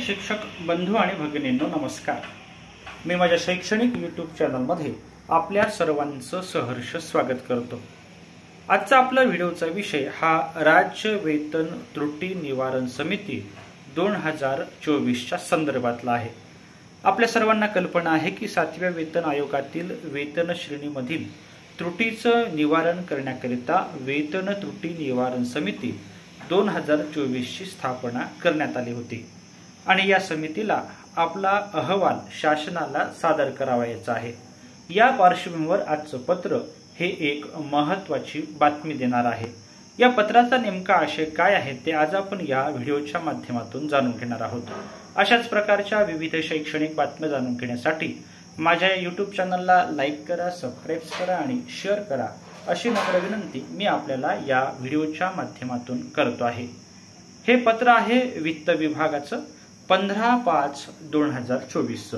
शिक्षक बंधू आणि भगिनींनो नमस्कार। मी माझ्या शैक्षणिक यूट्यूब चॅनलमध्ये आपल्या सर्वांचं सहर्ष स्वागत करतो। आजचा आपला व्हिडिओचा विषय हा राज्य वेतन त्रुटी निवारण समिती 2024 च्या संदर्भातला आहे। आपल्या सर्वांना कल्पना आहे की 7व्या वेतन आयोगातील वेतन श्रेणीमधील त्रुटीचं निवारण करण्याकरिता वेतन त्रुटी निवारण समिती 2024 ची स्थापना करण्यात आली होती आणि या समितीला आपला अहवाल शासनाला सादर करावायचा आहे। या पार्श्वभूमीवर आजचं पत्र हे एक महत्त्वाची बातमी देणार आहे। या पत्राचा नेमका आशय काय आहे ते आज आपण या व्हिडिओच्या माध्यमातून जाणून घेणार आहोत। अशाच प्रकारच्या विविध शैक्षणिक बातम्या जाणून घेण्यासाठी माझ्या YouTube चॅनलला लाईक करा, सबस्क्राइब करा आणि शेअर करा अशी नम्र विनंती मी आपल्याला या व्हिडिओच्या माध्यमातून करतो आहे। हे पत्र आहे वित्त विभागाचं 15/5/2024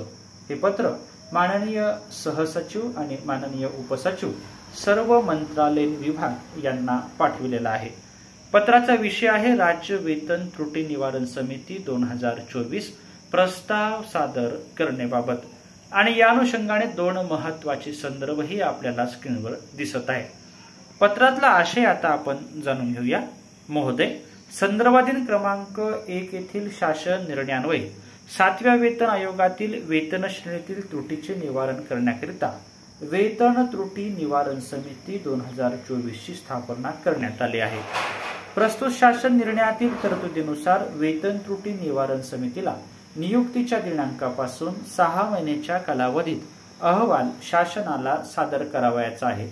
हे पत्र माननीय सहसचिव आणि माननीय उपसचिव सर्व मंत्रालयीन विभाग यांना पाठविलेला आहे। पत्राचा विषय आहे राज्य वेतन त्रुटी निवारण समिती 2024 प्रस्ताव सादर करण्याबाबत आणि या अनुषंगाने दोन महत्त्वाचे संदर्भही आपल्याला स्क्रीनवर दिसत आहे। पत्रातला आशय आता आपण जाणून घेऊया। महोदय, संदर्भाधीन क्रमांक 1 येथील शासन निर्णयान्वये 7व्या वेतन आयोगातील वेतन श्रेणीतील त्रुटीचे निवारण करण्याकरिता वेतन त्रुटी निवारण समिती 2024 ची स्थापना करण्यात आली आहे। प्रस्तुत शासन निर्णयातील तरतुदीनुसार वेतन त्रुटी निवारण समितीला नियुक्तीच्या दिनांकापासून 6 महिन्याच्या कालावधीत अहवाल शासनाला सादर करावयाचा आहे।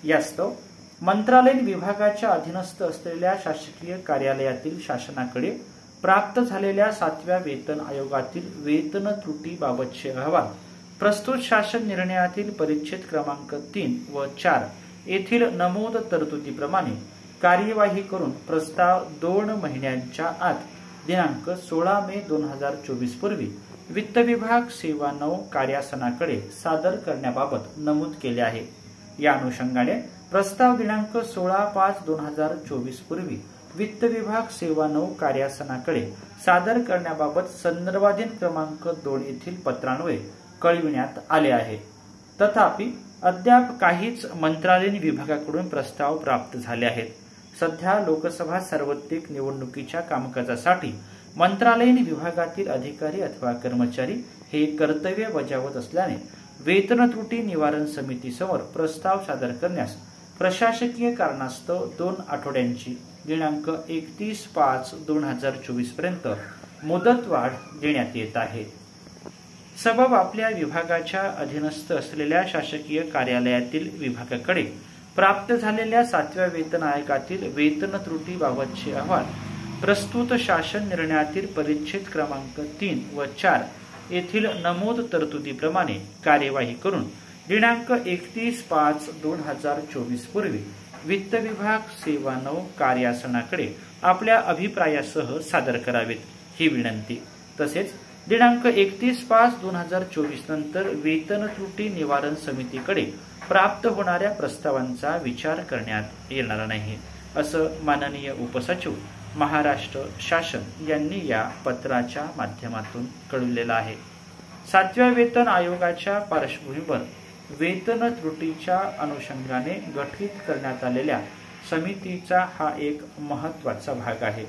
यास्तव मंत्रालयीन विभागाच्या अधीनस्थ असलेल्या शासकीय कार्यालयातील शासनाकडे प्राप्त झालेल्या 7व्या वेतन आयोगातील वेतन त्रुटी बाबतचे अहवाल प्रस्तुत शासन निर्णयातील परिच्छेद क्रमांक 3 व 4 येथील नमूद तरतुदीप्रमाणे कार्यवाही करून प्रस्ताव 2 महिन्यांच्या आत दिनांक 16 मे 2024 पूर्वी वित्त विभाग सेवा 9 कार्यासनाकडे सादर करण्याबाबत नमूद केले आहे। या अनुषंगाने प्रस्ताव दिनांक 16/5/2024 पूर्वी वित्त विभाग सेवा 9 कार्यासनाकडे सादर करण्याबाबत संदर्भाधीन क्रमांक 2 येथील पत्रान्वये कळविण्यात आले आहे। तथापि अद्याप काहीच मंत्रालयीन विभागाकडून प्रस्ताव प्राप्त झाले आहेत। सध्या लोकसभा सार्वत्रिक निवडणुकीच्या कामकाजासाठी मंत्रालयीन विभागातील अधिकारी अथवा कर्मचारी हे कर्तव्य बजावत असल्याने वेतन त्रुटी निवारण समितीसमोर प्रस्ताव सादर करण्यास प्रशासकीय कारणास्तव 2 आठवड्यांची दिनांक 31/5/2024 पर्यंत मुदतवाढ देण्यात येत आहे। सबब आपल्या विभागाच्या अधीनस्थ असलेल्या शासकीय कार्यालयातील विभागाकडे प्राप्त झालेल्या 7व्या वेतन आयोगातील वेतन त्रुटी बाबतचे अहवाल प्रस्तुत शासन निर्णयातील परिच्छेद क्रमांक 3 व 4 येथील नमूद तरतुदीप्रमाणे कार्यवाही करून दिनांक 31/5/2024 पूर्वी वित्त विभाग सेवा 9 कार्यासनाकडे आपल्या अभिप्रायासह सादर करावेत ही विनंती। तसेच दिनांक 31/5/2024 नंतर वेतन त्रुटी निवारण समितीकडे प्राप्त होणाऱ्या प्रस्तावांचा विचार करण्यात येणार नाही असं माननीय उपसचिव महाराष्ट्र शासन यांनी या पत्राच्या माध्यमातून कळविलेलं आहे। 7व्या वेतन आयोगाच्या पार्श्वभूमीवर वेतन त्रुटीच्या अनुषंगाने गठीत करण्यात आलेल्या समितीचा हा एक महत्त्वाचा भाग आहे।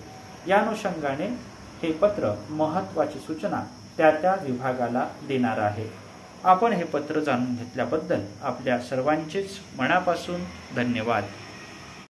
या अनुषंगाने हे पत्र महत्त्वाची सूचना त्या विभागाला देणार आहे। आपण हे पत्र जाणून घेतल्याबद्दल आपल्या सर्वांचेच मनापासून धन्यवाद।